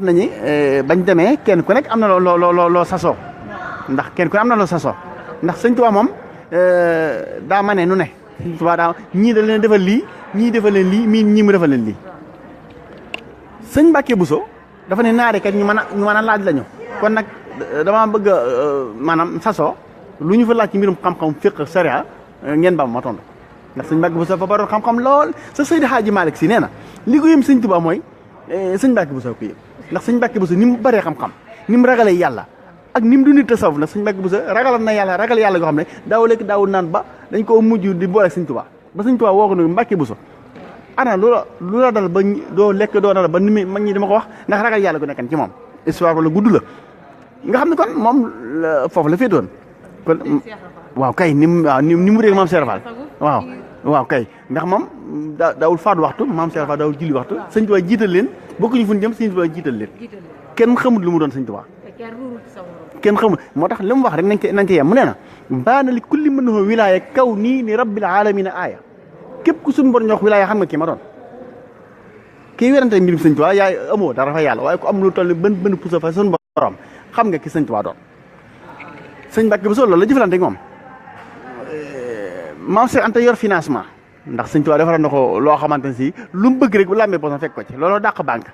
wax nañu bañ demee kenn ku nekk am na loo sasoo ndax kenn ku ne am na loo sasoo ndax sëñ Tuubaa moom daa ma ne nu ne sëñ Tuubaa daa ñii da leen defal lii ñii defal leen lii ñii mu defal leen lii sëñ Mbàkke Buso dafa ne naari kat ñu mën a laaj lañu kon nag dama bëgg maanaam sasoo lu ñu fa laaj ci mbirum xam-xam fiqh sariya ngeen ba ma tontu ndax sëñ Mbàkke Buso fa baroon xam-xam lool sa Seydi Haaji Malick Si nee na li ko yëm sëñ Tuubaa mooy sëñ Mbàkke Buso ko yëm ndax sëñ Mbàkke Buso ni mu bëree xam-xam ni mu ragalee yàlla ak ni mu dundee tasawuf nag sëñ Mbàkke Buso ragaloon na yàlla ragal yàlla goo xam ne daaw lekk daawul naan ba dañ koo mujj di boole sëñ Tuubaa ba sëñ Tuubaa woo ko ne Mbàkke Buso ana lu la dal ba doo lekk doo dal ba ni mu mag ñi dama ko wax ndax ragal yàlla gu nekkan ci moom histoire la gudd la nga xam ne kon moom foofu la féetoon kon waaw kay ni mu réeg maam Serap Fall waaw kay ndax moom daawul faatu waxtu maam Serap Fall daawul julli waxtu sëñ Tuubaa jiital leen bokkuñu fu ñu jëm sëñ Tuubaa jiital leen kenn xamul lu mu doon sëñ Tuubaa kenn xamul moo tax li mu wax rek nañ ci yem mu nee na baana li kulli mën na wilaaya kaw nii ni rabbil alamina aaya képp ku suñu borom ñoo wax wilaaya xam nga kii ma doon kii werante mbirum sëñ Tuubaa yaay amoo dara fa yàlla waaye ku am lu toll bën pusa fa suñu borom xam nga ki sëñ Tuubaa doon sëñ Mbàkke Buso loolu la jëfalante ak moom maam Seex Anta yor financement ndax sëñ Tuubaa defaral na ko loo xamante ne si lu mu bëgg rek bu làmbee bosom fekk ko ci looloo dàq banque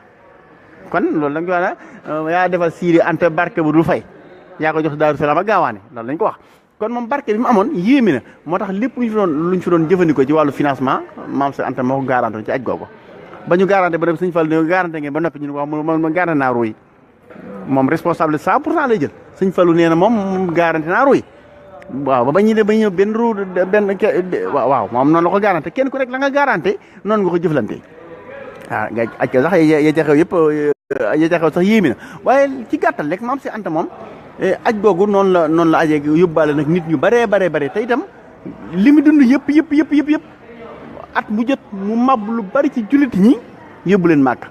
kon loolu lañ ko wax ne yaa defal Siiri Anta barke bu dul fay yaa ko jox Daaru Salaam ak Gaawaane loolu lañ ko wax kon moom barke bi mu amoon yéeme na moo tax lépp luñ fi doon jëfandikoo ci wàllu financement maam Seex Anta moo ko garanté ci aj googu ba ñu garanté ba dem sëñ Fallu ne garanté ngeen ba noppi ñu ne wax ma garanté naa ruuy moom responsable 100% lay jël sëñ Fallu nee na moom garanté naa ruuy waaw ba ñuy benn ruu benn waaw moom noonu la ko garanté kenn ku rek la nga garanté noonu nga ko jëflante nga aj ko sax ya ca xew yëpp ya ca xew sax yéemi na waaye ci gàttal rek maam Seex Anta moom aj googu noonu la ajee yóbbaale nag nit ñu bare te itam li mu dund yëpp at mu jot mu mab lu bari ci jullit ñi yóbbu leen màkk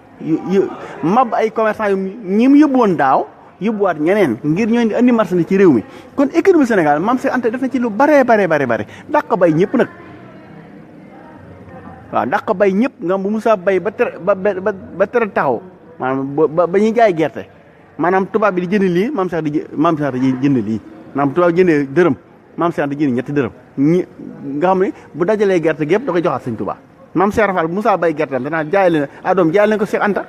mab ay commerçant yu ñi mu yóbbu woon daaw yóbbuwaat ñeneen ngir ñoo andi marchandise ci réew mi kon économie Sénégal maam Seex Anta def na ci lu bare dàq bay ñëpp nag waaw dàq bay ñëpp nga bu musaa bay ba tere taxaw maanaam ba ñuy jaay gerte maanaam tubaab bi di jënd lii maam Seex di jënd lii maanaam tubaab jëndee dërëm maam Seex di jënd ñetti dërëm nga xam ne bu dajalee gerte gépp da koy joxaat sëñ Tuubaa maam Seex Faal bu musaa bay gerte am danaa jaay leen doom jaay leen ko Seex Anta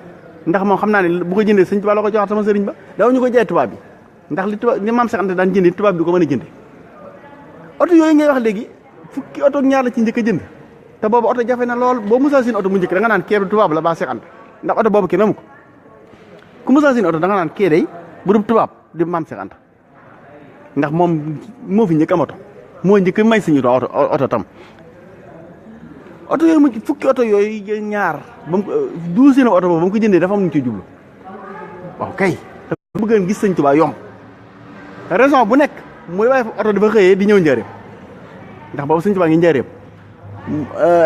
ndax moom xam naa ne bu ko jëndee sëñ Tuubaa la ko joxaat sama sëriñ ba daaw ñu ko jaay tubaab bi ndax li maam Seex Anta daan jëndee tubaab bi ko mën a jënde oto yooyu ngay wax léegi fukki oto ñaar la ci njëkk a jënd te boobu oto jafe na lool boo musaa seen oto mu njëkk da nga naan kee tubaab la baa Seex Anta ndax oto boobu kenn amu ko ku musaa seen oto da nga naan kee day bu dul tubaab di maam Seex Anta ndax moom moo fi njëkk am oto moo njëkk may suñu oto tam oto yooyu mu fukki oto yooyu ñaar ba mu du seen oto boobu ba mu ko jëndee dafa am nu ñu ci jublu waaw kay dafa bëggoon gis sëñ Tuubaa yomb raison bu nekk mooy waaye oto dafa xëyee di ñëw njëriñ ndax boobu sëñ Tuubaa ngi njëriñ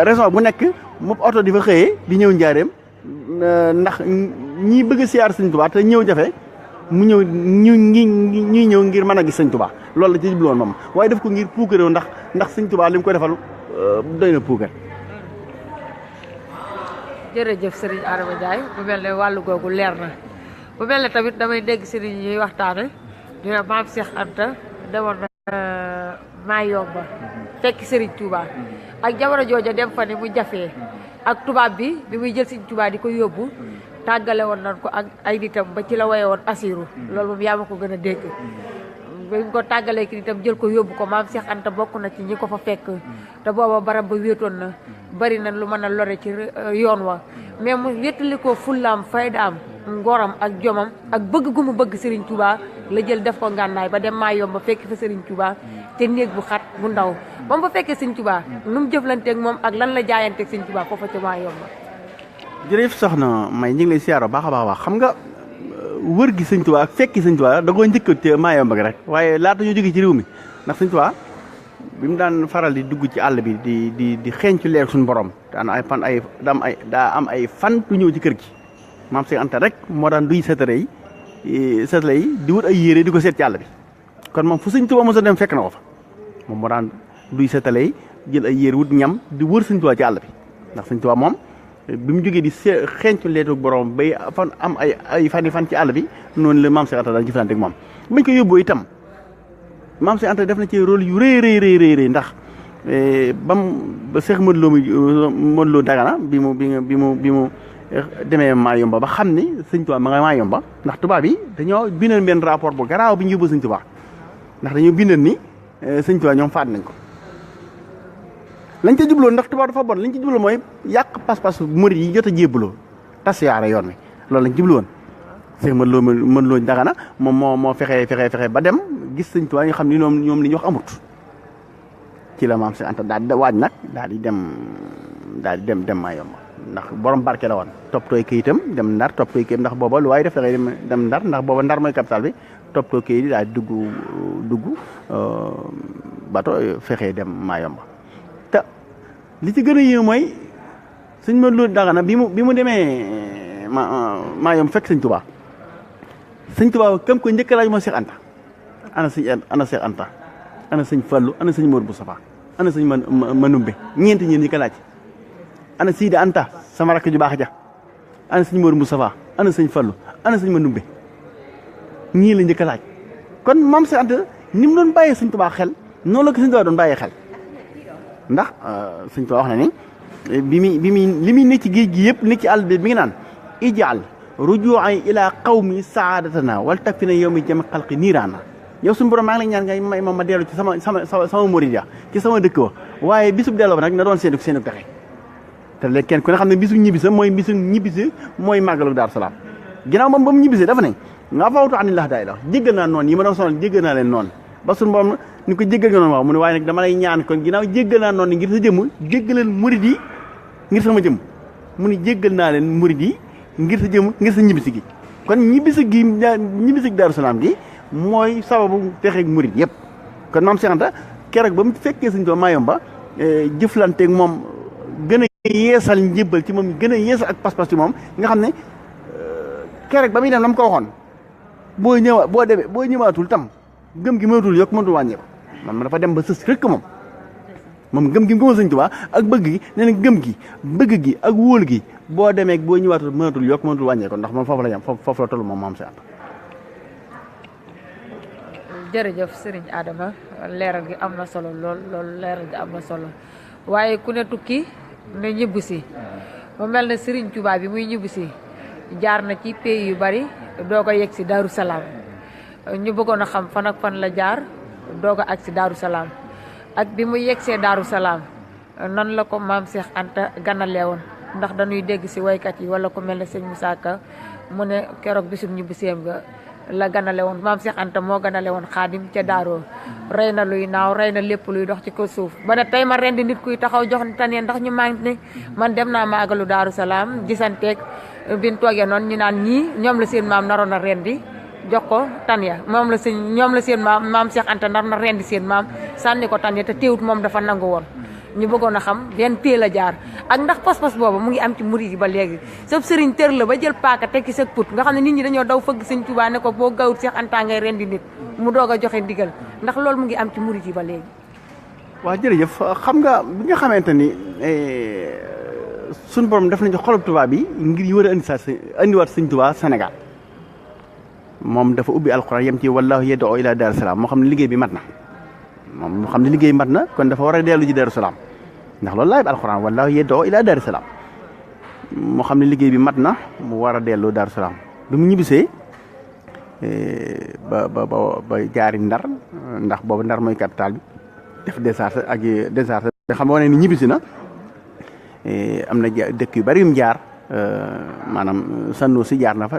raison bu nekk moom oto di fa xëyee di ñëw njaareem ndax ñi bëgg a siyaar sëñ Tuubaa te ñëw jafe mu ñëw ñuy ñëw ngir mën a gis sëñ Tuubaa loolu la ci jubluwoon moom waaye def ko ngir puukaréew ndax sëñ Tuubaa li mu ko defal doy na puukar. jërëjëf Serigne Adama Ndiaye bu mel ne wàllu googu leer na bu mel ne tamit damay dégg Serigne ñuy waxtaane ñu ne maam Seex Anta demoon na Mayomba fekk Serigne Touba ak jamono jooja dem fa ni mu jafee ak tubaab bi muy jël Serigne Touba di ko yóbbu tàggale woon nañ ko ak ay nitam ba ci la waye woon Asiru loolu moom yaa ma ko gën a dégg bi mu ko tàggalee ki nitam jël ko yóbbu ko maam Seex Anta bokk na ci ñi ko fa fekk te booba barab ba wéetoon na bari na lu mën a lore ci yoon wa mais mu wéttali ko fullaam faydaam ngoram ak jomam ak bëgg gu mu bëgg Serigne Touba la jël def ko ngànnaay ba dem Mayomba fekk fa Serigne Touba te néeg bu xat bu ndaw ba mu fa fekkee Serigne Touba nu mu jëflanteeg moom ak lan la jaayanteeg Serigne Touba foofa ca Mayomba. jërëjëf soxna May ñu ngi lay siyaaro baax a baax xam nga wër gi sëñ Tuubaa ak fekki sëñ Tuubaa da koo njëkk te Mayomba rek waaye laata ñu jógee ci réew mi ndax sëñ Tuubaa bi mu daan faral di dugg ci àll bi di xeeñcu leer suñu borom daan daa am ay fan du ñëw ci kër gi maam Seex Anta rek moo daan duy satale yi di wut ay yére di ko seet ci àll bi kon moom fu sëñ Tuubaa mos a dem fekk na ko fa moom moo daan duy satale yi jël ay yére wut ñam di wër sëñ Tuubaa ci àll bi ndax sëñ Tuubaa moom bi mu jógee di xeeñtu leetu borom bay fan am ay fan ci àll bi noonu la maam Cheikh Anta daan jëflante ak moom bañ ko yóbboo itam maam Cheikh Anta def na ci rôle yu rëy ndax ba Cheikh Modou Lo Dagana bi mu demee Mayumba ba xam ni sëñ Tuubaa ma nga Mayumba ndax tubaab yi dañoo bindal benn rapport bu garaaw bi ñu yóbbu sëñ Tuubaa ndax dañoo bindal ni sëñ Tuubaa ñoom faat nañ ko lañ ca jubloon ndax tubaab dafa bon lañ ca jubloon mooy yàq pas-pas murid yi jot a jébbaloo tas yaara yoon wi loolu lañ jubloon Cheikh Modou Lo Dagana moom moo fexe ba dem gis sëñ Tuubaa ñu xam ni ñoom li ñu wax amut ci la maam Cheikh Anta daal di waaj nag daal di dem Mayumba ndax borom barke la woon toppatooy këyitam dem Ndar toppatooy këyitam ndax booba lu waaye def da ngay dem Ndar ndax booba Ndar mooy capital bi toppatoo këyit yi daal di dugg bato fexee dem Mayumba te li ci gën a yéeme mooy sëñ Modou Lo Dagana bi mu demee Mayumba fekk sëñ Tuubaa kam ko njëkk laaj moo Cheikh Anta ana Cheikh Anta ana sëñ Fallu ana sëñ Modou Moustapha ana sëñ Manumbe ñeenti ñi ko laaj ana Sidi Anta sama rakk ju baax ja ana sëñ Modou Moustapha ana sëñ Fallu ana sëñ Manumbe ñii la njëkk a laaj kon maam Cheikh Anta ni mu doon bàyyee sëñ Tuubaa xel noonu la ko sëñ Tuubaa doon bàyyee xel ndax sëñ Tuubaa wax na ni li muy ne ci géej gi yëpp ne ci àll bi mi ngi naan ijaal rujuu'i ila qawmi saadatana wal takfina yawmi jami xalqi niiraana yow suñu borom maa ngi lay ñaan ngay may ma dellu ci sama murida ci sama dëkk wa waaye bisub delloo ba nag na doon seenu texe te léegi kenn ku ne xam ne bisu ñibbisa mooy màggalu Daaru Salaam ginnaaw moom ba mu ñibbisee dafa ne nga fawtu anillah daay la jéggal naa noonu yi ma doon sonal jéggal naa leen noonu ba suñu borom ni ko jéggal nga noonu wax mu ne waaye nag dama lay ñaan kon ginnaaw jéggal naa noonu ngir sa jëmm jéggaleen murid yi ngir sama jëmm mu ne jéggal naa leen murid yi ngir sa jëmm ngir sa ñibbisi gi kon ñibbisi gi Daaru Salaam gi mooy sababu texeeg murid yëpp kon maam Cheikh Anta keroog ba mu fekkee sëñ Tuubaa Mayumba jëflanteeg moom gën a yeesal njébbal ci moom gën a yeesal ak pas-pas ci moom nga xam ne keroog ba muy dem la mu ko waxoon boo ñëwaatul tam gëm gi mënatul yokk mënatul wàññeeku man dafa dem ba sës rek moom gëm gi gëmal sëñ Tuubaa ak bëgg gi nee na gëm gi bëgg gi ak wóol gi boo demee boo ñëwaatul mënatul yokk mënatul wàññeeku ndax moom foofu la yem foofu la toll moom maam Cheikh Anta. jërëjëf Serigne Adama leeral gi am na solo lool leeral gi am na solo waaye ku ne tukki ne ñibbisi mu mel ne Serigne Touba bi muy ñibbisi jaar na ci pays yu bari doog a yegg si Daaru Salaam ñu bëggoon a xam fan ak fan la jaar doog a ak si Daaru Salaam ak bi mu yeggsee Daaru Salaam nan la ko maam Cheikh Anta ganalee woon ndax dañuy dégg si waykat yi wala ku mel ne sëñ Moussa Ka mu ne keroog bisum ñibbiseem ga la ganale woon maam Cheikh Anta moo ganale woon xaadim ca daaroo rey na luy naaw rey na lépp luy dox ci ko suuf ba ne tey ma rendi nit kuy taxaw jox tane ndax ñu maa ne man dem naa maagalu Daaru Salaam gisanteeg bin toogee noonu ñu naan ñii ñoom la seen maam naroon a rendi jox ko tanya ñoom la seen maam Cheikh Anta nar na rendi seen maam sànni ko tanya te teewut moom dafa nangu woon ñu bëggoon a xam benn teel a jaar ak ndax pas-pas boobu mu ngi am ci murid yi ba léegi sab sëriñ tër la ba jël paaka tekki sa put nga xam ne nit ñi dañoo daw fëgg sëñ Tuubaa ne ko boo gawut Cheikh Anta ngay rendi nit mu doog a joxe ndigal ndax loolu mu ngi am ci murid yi ba léegi. waaw jërëjëf xam nga bi nga xamante ni suñu borom def nañu xolub Tuubaa bi ngir yi war a indiwaat sëñ Tuubaa Sénégal moom dafa ubbi alxuraan yem ci wallaahu yad'u ila Daaru Salaam moo xam ne liggéey bi mat na moom mu xam ne liggéey mat na kon dafa war a dellu ci Daaru Salaam ndax loolu laay bi alxuraan wallaahu yad'u ila Daaru Salaam moo xam ne liggéey bi mat na mu war a dellu Daaru Salaam bi mu ñibbisee ba jaari Ndar ndax boobu Ndar mooy capital bi def décharge bi xam nga ne ni ñibbisi na am na dëkk yu bari yum jaar maanaam Sanusi jaar na fa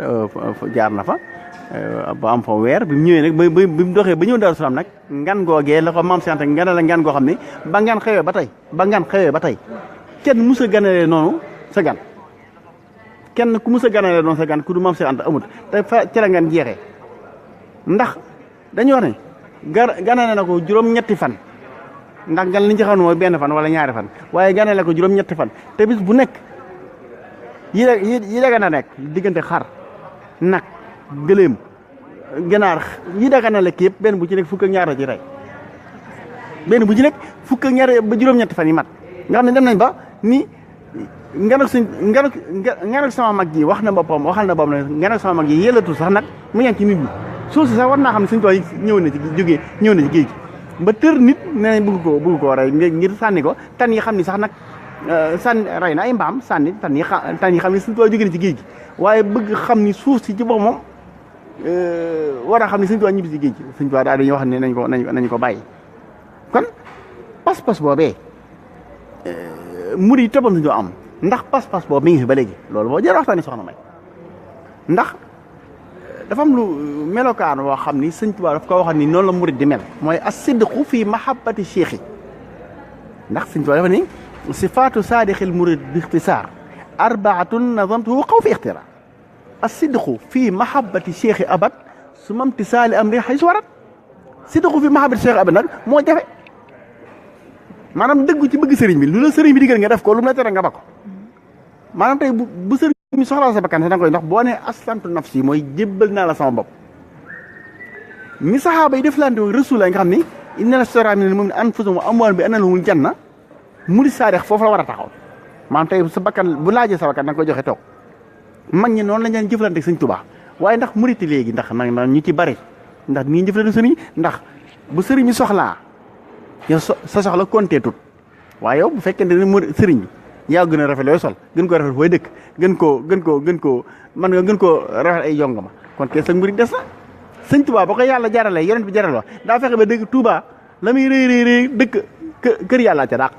ba am fa weer bi mu ñëwee nag bi mu doxee ba ñëw Daaru Salaam nag ngan googee la ko maam Cheikh Anta ngan la ngan goo xam ne ba ngan xewee ba tey kenn mus a ganalee noonu sa gan kenn ku mus a ganalee noonu sa gan ku du maam Cheikh Anta amut te fa ca la ngan jeexee ndax dañu wax ne ganale na ko juróom-ñetti fan ndax gan li ñu ci xam ne mooy benn fan wala ñaari fan waaye ganale ko juróom-ñetti fan te bis bu nekk yi daga na nekk diggante xar nag gëléem ganaar yi daga na lekk yëpp benn bu ci nekk fukk ak ñaar la ci rey benn bu ci nekk fukk ak ñaar ba juróom-ñetti fan yi mat nga xam ne dem nañ ba ni nganuk suñ nganuk sama mag ji wax na boppam waxal na boppam ne nganuk sama mag ji yëlatul sax nag mu ñaan ci nit ñi suuf si sax war naa xam ne suñ tool ñëw na ci géej gi ba tër nit nee nañ bëgg koo rey ngir sànni ko tan yi xam ni sax nag sànni rey na ay mbaam sànni tan yi xam ne suñ tool jóge na ci géej gi waaye bëgg xam ni suuf si ci boppam war a xam ne suñ tool ñibbi ci géej gi suñ tool daal dañuy wax ne nañ ko bàyyi kon pas-pas boobee murid yi toppoon suñu am ndax pas-pas boobu mi ngi fi ba léegi loolu moo jër waxtaani soxna May ndax dafa am lu melokaan woo xam ni sëñ Tuubaa daf ko waxoon ni noonu la murid di mel mooy as-sidqu fi mahabbati cheikh ndax sëñ Tuubaa dafa ni sifaatu saadiqil murid bi ixtisaar arbaatun nazamtuhu xaw fi ixtira as-sidqu fi mahabbati cheikh abad su mam tisaali amri xay su warat sidqu fi mahabbati cheikh abad nag moo jafe maanaam dëggu ci bëgg sëriñ bi lu la sëriñ bi digal nga def ko lu mu la tere nga ba ko maanaam tey bu sëriñ bi soxlaa sa bakkan da nga koy ndax boo nee aslamtu nafsi mooy jébbal naa la sama bopp ni saxaaba yi def lante rasul nga xam ni inna lashtara minal mu'minina anfusahum wa amwaalahum bi anna lahumul janna murid saadix foofu la war a taxaw maanaam tey sa bakkan bu laajee sa bakkan da nga koy joxe toog mag ñi noonu la ñu jëflante ak sëñ Tuubaa waaye ndax murid léegi ndax nag ñu ci bari ndax nii jëflante sëriñ ndax bu sëriñ bi soxlaa yow sa soxla compté tut waaye yow bu fekkente ne mu sëriñ bi yaa gën a rafet looy sol gën ko rafet fooy dëkk gën koo man nga gën koo rafet ay jongama kon kee sa murid des na sëñ Touba ba ko yàlla jaralee yonent bi jaral wax daa fexe ba dëkk Touba la muy rëy dëkk kër yàlla ca dàq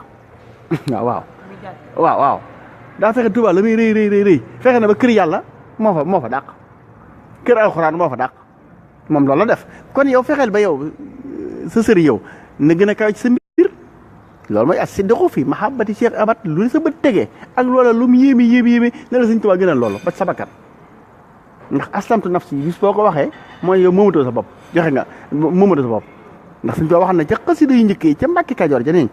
waaw daa fexe Touba la muy rëy fexe na ba kër yàlla moo fa dàq kër alxuraan moo fa dàq moom loolu la def kon yow fexeel ba yow sa sëriñ yow na gën a kaw ci sa mbir loolu mooy as-sidqu fi mahabbati cheikh abat lu sa bët tegee ak loola lu mu yéeme ne la sëñ Tuubaa gënal loolu ba sa bakkan ndax aslamtu nafsi bis boo ko waxee mooy yow moomatoo sa bopp joxe nga moomatoo sa bopp ndax sëñ Tuubaa wax na ca xasida yu njëkk yi ca Mbàkke Kajoor ja neñ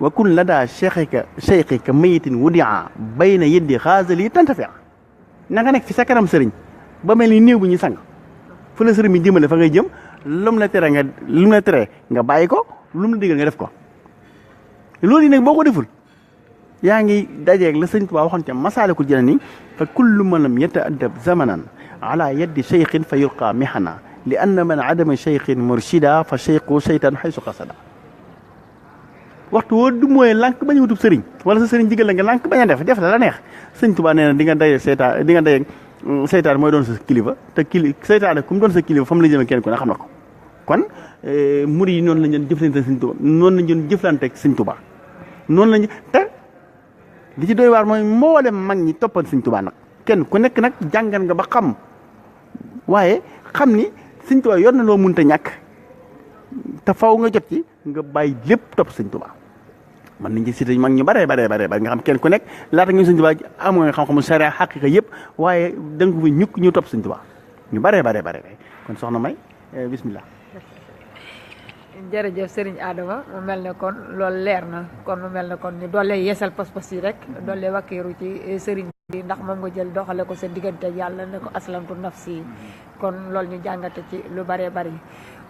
wa kun lada cheikhika mayitin wudia bayna yeddi xaasali tantafia na nga nekk fi sa kanam sëriñ ba mel ni néew bu ñu sang fu la sëriñ bi jëmale fa ngay jëm lu mu la tere nga bàyyi ko lu mu la digal nga def ko loolu yi nag boo ko deful yaa ngi dajeeg la sëñ Tuubaa waxoon ca Masaalikul Jinaan fa kullu man lam yata'addab zamanan ala yaddi cheikhin fa yulqa mihana li anna man adama cheikhin murshida fa cheikhu seytaan xaysu qasada waxtu woo du mooy lànk bañ a wutub sëriñ wala sa sëriñ digal la nga lànk bañ a def la neex sëñ Tuubaa nee na di nga dajeeg seytaan mooy doon sa kilifa te seytaane ku mu doon sa kilifa fa mu la jëmee kenn ku ne xam na ko kon murid yi noonu lañ doon jëflante sëñ Tuubaa noonu lañ doon jëflante ak sëñ Tuubaa noonu lañ te li ci doy waar mooy mboolem mag ñi toppal sëñ Tuubaa nag kenn ku nekk nag jàngan nga ba xam waaye xam ni sëñ Tuubaa yor na loo mënta ñàkk te faw nga jot ci nga bàyyi lépp topp sëñ Tuubaa man nañ ci cité mag ñu bare nga xam kenn ku nekk laata nga sëñ Tuubaa am nga xam-xamu sariya xaqiqa yëpp waaye da nga ko fa ñukk ñu topp sëñ Tuubaa ñu bare kon soxna May bismillah jërëjëf Serigne Adama mu mel ne kon loolu leer na kon mu mel ne kon ñu doole yeesal pas-pas yi rek doole wakkiiru ci Serigne bi ndax moom nga jël doxale ko sa diggante yàlla ne ko aslamtu nafsi kon loolu ñu jàngate ci lu bare bari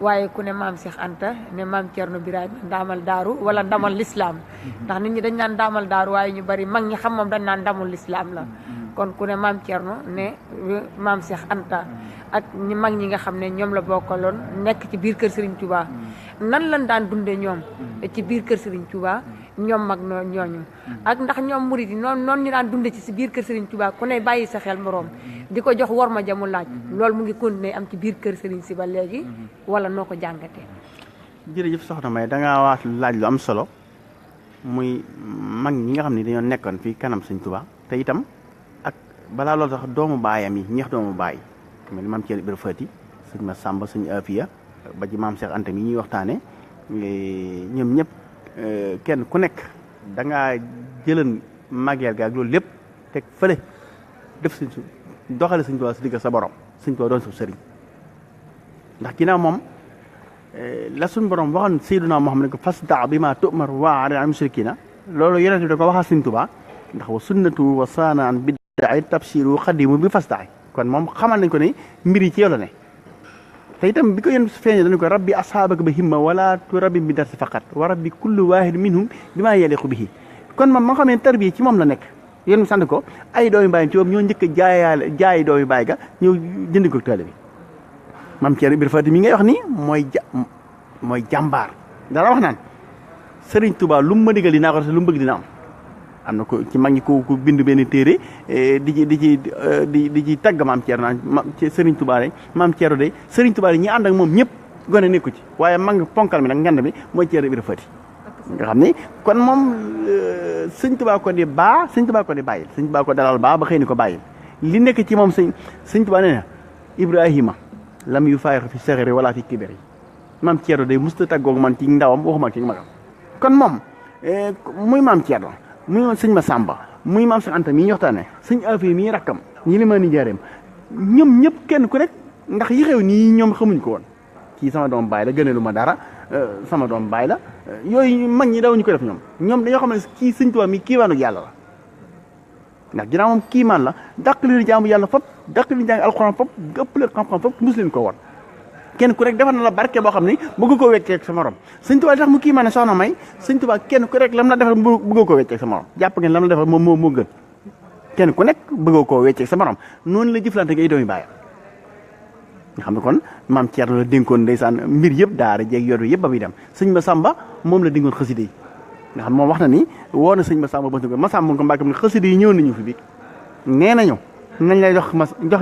waaye ku ne maam Cheikh Anta ne maam Thierno Birahim ndaamal daaru wala ndamal lislaam ndax nit ñi dañ naan ndaamal daaru waaye ñu bari mag ñi xam moom dañ naan ndamul lislaam la kon ku ne maam Thierno ne maam Cheikh Anta ak ñi mag ñi nga xam ne ñoom la bokkaloon nekk ci biir kër Serigne Touba nan lañ daan dunde ñoom ci biir kër Serigne Touba ñoom mag ñooñu ak ndax ñoom murid yi noonu ñu daan dunde ci si biir kër Serigne Touba ku ne bàyyi sa xel moroom di ko jox war ma jamu laaj loolu mu ngi continuer am ci biir kër Serigne si ba léegi wala noo ko jàngatee. jërëjëf soxna May da ngaa wax laaj lu am solo muy mag ñi nga xam ne dañoo nekkoon fii kanam Serigne Touba te itam ak balaa loolu sax doomu baayam yi ñeex doomu baay mel maam Thierno Ibra Fati sëñ ma Samba sëñ Afiya ba ci maam Cheikh Anta mi ñuy waxtaane ñoom ñëpp kenn ku nekk da ngaa jëlan màggeel ga ak loolu lépp teg fële def suñ doxale Sëñ Tuubaa si digg sa borom Sëñ Tuubaa doon sa sëriñ ndax ginnaaw moom la suñ borom waxoon Seydunaa Muhammad ne ko fasda' bimaa tu'mar wa'rid 'anil mushrikiina loolu yonent bi da ko waxal Sëñ Tuubaa ndax wa sunnatu wa saana an bid'a tabshiru xadimu bi fasda' kon moom xamal nañ ko ne mbir yi ci yow la ne te itam bi ko yéen feeñee dañu ko rabbi ashaabaka bi himma wala tu rabbi bi darsi faqat wa rabbi kullu waahid minhum bimaa yaliqu bihi kon moom ma nga xam ne tarbiya ci moom la nekk yéen mu sant ko ay doomi baay ci moom ñoo njëkk a jaay doomi baay ga ñëw jënd ko taalibe bi maam Thierno Ibrahima Fati mi ngay wax ni mooy jàmbaar dara wax naan Serigne Touba lu mu ma digal dinaa ko def lu mu bëgg dina am na ko ci mag ñi ku bind benn téere di ci tagg maam Thierno naan Serigne Touba de maam Thierno de Serigne Touba de ñi ànd ak moom ñëpp gone nekku ci waaye mag ponkal mi nag ngand mi mooy Thierno Ibrahima Fati nga xam ni kon moom sëñ Touba ko di sëñ Touba ko di bàyyil sëñ Touba ko dalal ba xëy ni ko bàyyil li nekk ci moom sëñ Touba nee na Ibrahima lam yu faayix fi saxari wala fi kibér yi maam Thierno day musta tàggoog man ci ndawam waxuma ci magam kon moom muy maam Thierno muy sëñ Massamba muy maam Cheikh Anta mii ñu waxtaane sëñ Afia mii rakkam ñi li ma ni jaareem ñoom ñëpp kenn ku rek ndax yi xew nii ñoom xamuñ ko woon kii sama doom baay la gënalu ma dara sama doom baay la yooyu mag ñi dawuñu ko def ñoom dañoo xam ne kii sëñ Tuubaa mi kiimaanu yàlla la ndax ginnaaw moom kiimaan la dàq leen jaamu yàlla fop dàq leen jàng alxuraan fop ëpp leen xam-xam fop mus leen ko woon kenn ku rek defar na la barke boo xam ne bëgg koo wecceeg sa morom sëñ Tuubaa tax mu kii maa ne soxna may sëñ Tuubaa kenn ku rek lam la defar bëggoo koo wecceeg sa morom jàpp ngeen lam la defar moom moo gën kenn ku nekk bëggoo koo wecceeg sa morom noonu la jëflante ngay doomi bàyyi nga xam ne kon maam Thierno la dénkoon ndeysaan mbir yëpp daara jeeg yor yëpp ba muy dem sëñ Massamba moom la dénkoon xasida yi nga xam moom wax na ni woo na sëñ Massamba ba ko Massamba ko Mbàkke ne xasida yi ñëw nañu fi bi nee nañu nañ lay jox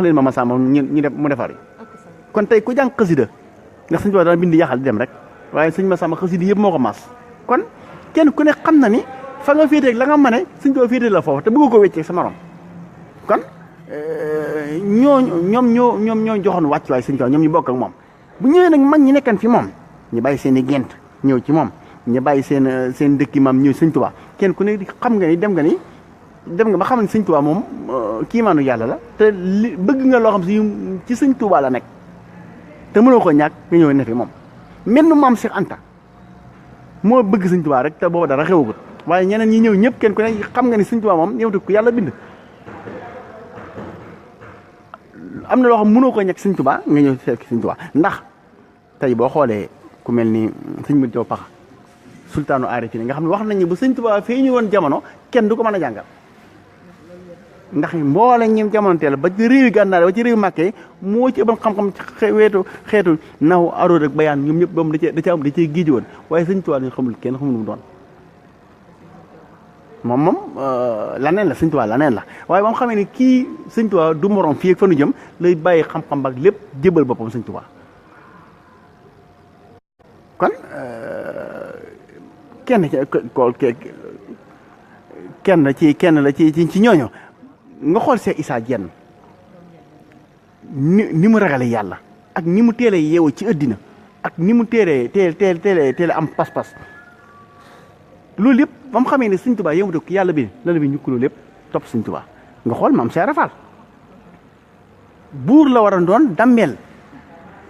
leen ma Massamba ñu def mu defar yi kon tey ku jàng xasida ndax sëñ Tuubaa daan bind yaxal di dem rek waaye sëñ Massamba xasida yëpp moo ko maas kon kenn ku ne xam na ni fa nga féeteeg la nga mën a sëñ Tuubaa féeteeg la foofu te bëgg ko wecceeg sa morom kon ñoom ñoo joxoon wàcc waay sëñ Tuubaa ñoom ñu bokk ak moom bu ñëwee nag mag ñi nekkan fi moom ñu bàyyi seen i gént ñëw ci moom ñu bàyyi seen dëkki maam ñëw sëñ Tuubaa kenn ku ne xam nga ni dem nga ba xam ne sëñ Tuubaa moom kiimaanu yàlla la te bëgg nga loo xam si ci sëñ Tuubaa la nekk te mënoo ko ñàkk nga ñëw ne fi moom mel nu maam Cheikh Anta moo bëgg sëñ Tuubaa rek te booba dara xewagut waaye ñeneen ñi ñëw ñëpp kenn ku ne xam nga ni sëñ Tuubaa moom yow ko yàlla bind am na loo xam mënoo ko ñàkk sëñ Tuubaa nga ñëw fekk sëñ Tuubaa ndax tey boo xoolee ku mel ni sëñ Mat Jaw Paxa sultaanu aarifin nga xam ne wax nañu bu sëñ Tuubaa fii ñu woon jamono kenn du ko mën a jàngal ndax mboole ñim jamono teel ba ci réewi gànnaar ba ci réewi màkkee moo ci ëppal xam-xam ci xeetu naw arood ak bayaan ñoom ñëpp moom da cee géej woon waaye sëñ Tuubaa ñu xamul kenn xamul mu doon moom laneen la sëñ Tuubaa laneen la waaye ba mu xamee ni kii sëñ Tuubaa du morom fii ak fa nu jëm lay bàyyi xam-xam ak lépp jébal boppam sëñ Tuubaa kon kenn la ci ñooñu nga xool Cheikh Issa Diène ni mu ragale yàlla ak ni mu teelee yeewu ci ëddina ak ni mu teele am pas-pas loolu yëpp ba mu xamee ne sëñ Tuubaa yëngu ko yàlla bi la bi ñukk loolu lépp topp sëñ Tuubaa nga xool maam Cheikh Rafal buur la war a doon dammeel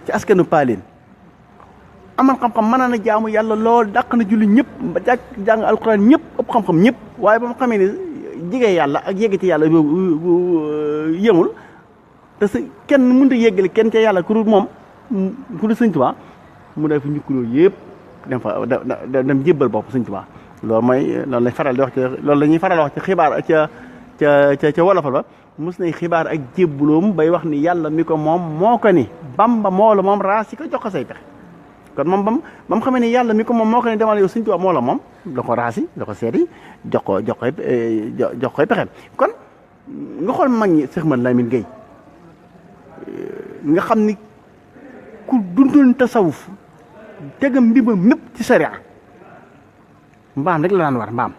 ci askanu paaleen amal xam-xam mën na jaamu yàlla lool dàq na julli ñëpp ba jàng alxuraan ñëpp ëpp xam-xam ñëpp waaye ba mu xamee ne jigee yàlla ak yegg ci yàlla yemul te kenn mënut a yeggale kenn ca yàlla ku dul moom ku dul sëñ Tuubaa mu def ñukk loolu yëpp dem jébbal bopp sëñ Tuubaa loolu lañ faral di wax loolu la ñuy faral di wax ci xibaar ca wolofal ba mos nay xibaar ak jébbuloom bay wax ni yàlla mi ko moom moo ko ni Bamba moo la moom raas si ko jox ko say pexe kon moom bam xamee ni yàlla mi ko moom moo ko ni demal yow sëñ Tuubaa moo la moom da ko raasi da ko seeti jox koy pexeem kon nga xool mag ñi Cheikh Mate Lamine Gueye nga xam ni ku dundoon tasawuf tegam mbibam mépp ci sariya mbaam rek la daan war mbaam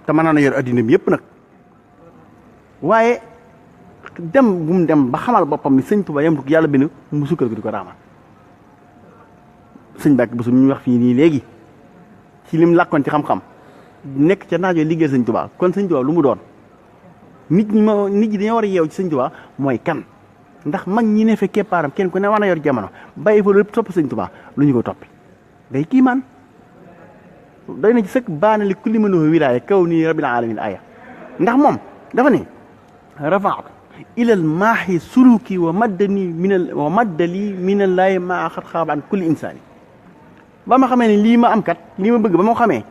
te mën na yor addina bi yëpp nag waaye dem bu mu dem ba xamal boppam ni sëñ Tuubaa yam ko yàlla bind mu sukkal ko di ko raamal sëñ Mbàkke Buso ñu wax fii nii léegi ci lim làkkoon ci xam-xam nekk ca naajoo liggéey sëñ Tuubaa kon sëñ Tuubaa lu mu doon nit ñi dañoo war a yeew ci sëñ Tuubaa mooy kan ndax mag ñi ne fe keppaaram kenn ku ne war na yor jamono bàyyi fa lépp topp sëñ Tuubaa lu ñu ko toppi day kii man doy na ci sëkk baana li kulli man lahu wilaaya kaw nii rabbil alamin aya ndax moom dafa ne rafaatu ilal maahi suluki wa maddali minallaahi maa xat xaaba an kulli insaani ba ma xamee ne lii ma am kat lii ma bëgg ba ma xamee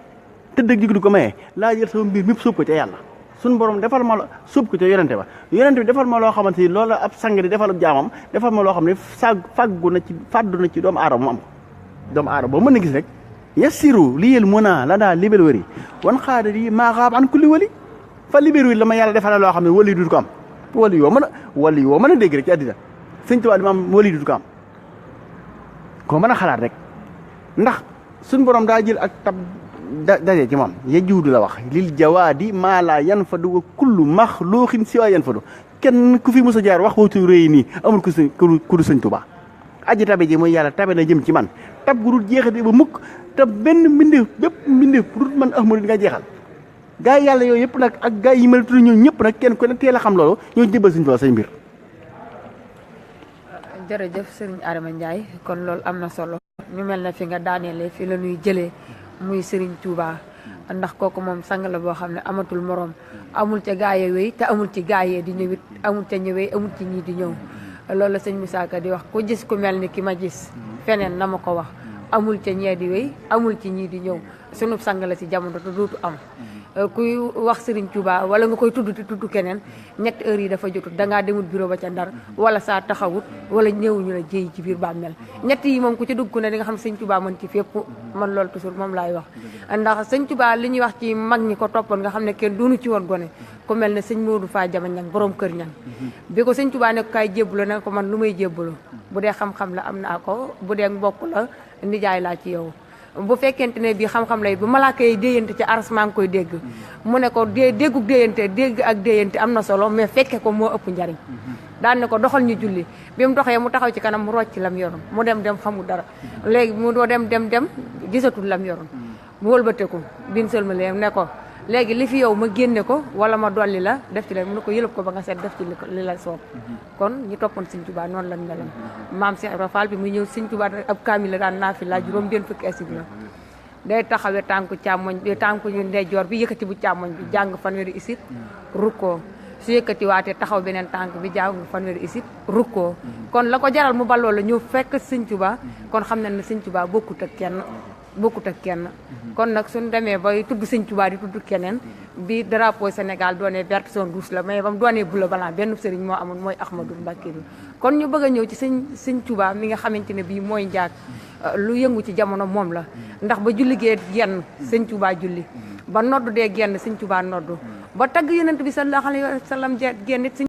tëdd ak jig du ko maye laa jël sama mbir mépp sóob ko ca yàlla suñu borom defal ma la sóob ko ca yonente ba yonente bi defal ma loo xamante ni loolu ab sang di defal ab jaamam defal ma loo xam ne fàddu na ci doomu aadama mu am ko doomu aadama boo mën a gis rek yassiru liyel muna la daa libel wëri wan xaada yi maa xaab an kulli wali fa libér wi la ma yàlla defal loo xam ne wali du ko am wali yoo mën a dégg rek ci àddina sëñ Tuubaa di ma am wali du ko am koo mën a xalaat rek ndax suñ borom daa jël ak tab daje ci moom ya juudu la wax lil jawaadi maa laa yan fadu wa kullu maxluuqin si waa yan fadu kenn ku fi mos a jaar wax wootu réy nii amul ku du sëñ Tuubaa aji tabe ji mooy yàlla tabe na jëm ci man tab gu dul jeexate ba mukk te benn mbindeef bépp mbindeef bu dul man Ahmadu di nga jeexal gaa yi yàlla yooyu yëpp nag ak gaa yi mel tudd ñoom ñëpp nag kenn ku ne teel a xam loolu ñoo jébal sëñ Tuubaa say mbir. jërëjëf sëriñ Adama Ndiaye kon loolu am na solo ñu mel na fi nga daaneele fi la ñuy jëlee muy sëriñ Touba ndax kooku moom sang la boo xam ne amatul morom amul ca gaayee wéy te amul ci gaayee di ñëwit amul ca ñëwee amul ci ñii di ñëw loolu la sëñ Moussa Ka di wax ku gis ku mel ni ki ma gis feneen na ma ko wax amul ca ñee di wéy amul ci ñii di ñëw sunub sang la si jamono te dootu am kuy wax Serigne Touba wala nga koy tudd te tudd keneen ñetti heures yi dafa jotut dangaa demul bureau ba ca Ndar wala saa taxawut wala ñëwuñu la jéy ci biir bàmmeel ñett yi moom ku ci dugg ne di nga xam Serigne Touba mën ci fépp man loolu toujours moom laay wax ndax Serigne Touba li ñuy wax ci mag ñi ko toppoon nga xam ne kenn duunu ci woon gone ku mel ne sëñ Modou Fa Jama Ñang borom kër ñang bi ko Serigne Touba ne ko kaay jébbalu ne ko man lu may jébbalu bu dee xam-xam la am naa ko bu dee mbokk la nijaay laa ci yow bu fekkente ne bii xam-xam lay bu malaaka yi déyante ci aras maa ngi koy dégg mu ne ko déggug déyante dégg ak déyante am na solo mais fekke ko moo ëpp njariñ daan ne ko doxal ñu julli bi mu doxee mu taxaw ci kanam mu rocc lam yoroon mu dem xamul dara léegi mu doo dem gisatul lam yoroon mu wëlbateku bin sëlma leen ne ko léegi li fi yow ma génne ko wala ma dolli la def ci la mu ne ko yëlëb ko ba nga seet def ci li la soob kon ñu toppoon Sëñ Tuubaa noonu lañ meloon maam Cheikh Ibra Fall bi muy ñëw Sëñ Tuubaa ab kaamil la daan naafi la juróom benn fukki asib la day taxawee tànku càmmoñ bi tànku ndeyjoor bi yëkkati bu càmmoñ bi jàng fanweeri isib rukkoo su yëkkati waatee taxaw beneen tànk bi jàng fanweeri isib rukkoo kon la ko jaral mu baloo la ñëw fekk Sëñ Tuubaa kon xam nañ ne Sëñ Tuubaa bokkut ak kenn kon nag suñ demee bay tudd Sëñ Tuubaa di tudd keneen bi drapeau Sénégal doonee vert jaune rouge la mais ba mu doonee bleu blanc benn sëriñ moo amoon mooy Ahmadou Mbacké bi kon ñu bëgg a ñëw ci Sëñ Tuubaa mi nga xamante ne bii mooy njaag lu yëngu ci jamono moom la ndax ba julli gee genn Sëñ Tuubaa julli ba noddu dee genn Sëñ Tuubaa noddu ba tagg Yonent bi sallallahu alayhi wa sallam genn it